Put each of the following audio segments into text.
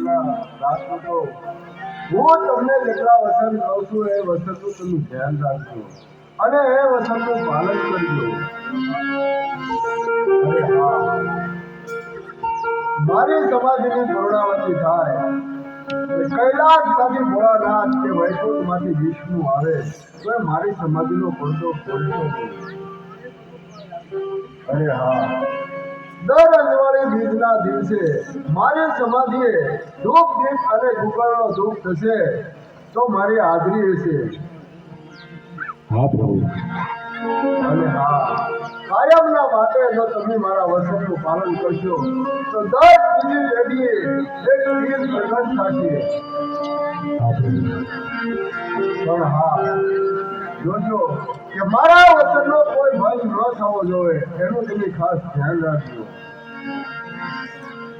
વસનના રાજપૂતો હું તમને જેટલા વસન કહું છું એ વસનનું તમે ધ્યાન રાખજો અને એ વસનનું પાલન કરજો. અરે હા, મારી સમાધિની પૂર્ણાવતી થાય કૈલાસમાંથી ભોળાનાથ કે વૈકુંઠમાંથી વિષ્ણુ આવે તો એ મારી સમાધિનો પડદો ખોલતો નહીં. અરે હા, દર અજવાળી બીજના દિવસે મારી સમાધિએ ધૂપ દીપ અને ગુગળનો ધૂપ થશે તો મારી હાજરી હશે. હા પ્રભુ. અને હા, કાયમના માટે જો તમે મારા વચનનું પાલન કરશો તો દર બીજી પેઢીએ એક તીર પ્રગટ થશે. પણ હા, જોજો કે મારા વચનનો કોઈ ભંગ ન થવો જોઈએ એનું તમે ખાસ ધ્યાન રાખજો.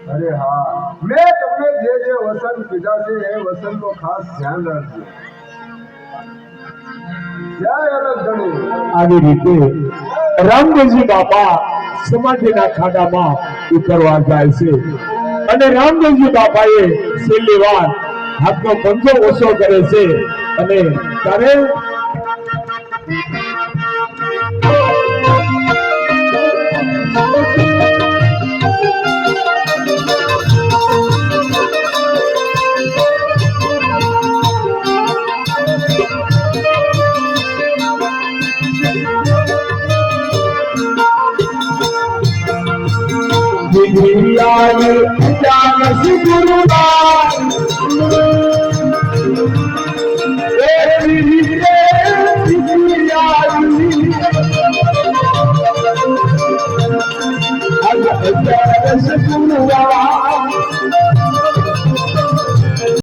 અરે હા, મેં તમને જે જે વચન કીધા છે એ વચનનો ખાસ ધ્યાન રાખજો. જય અલગ ધણી. આવી રીતે રામદેવજી બાપા સમાધિના ખાડામાં ઉતરવા જાય છે અને રામદેવજી બાપાએ છેલ્લી વાર હાથનો પંજો ઓછો કરે છે અને ત્યારે ગુરુનાથ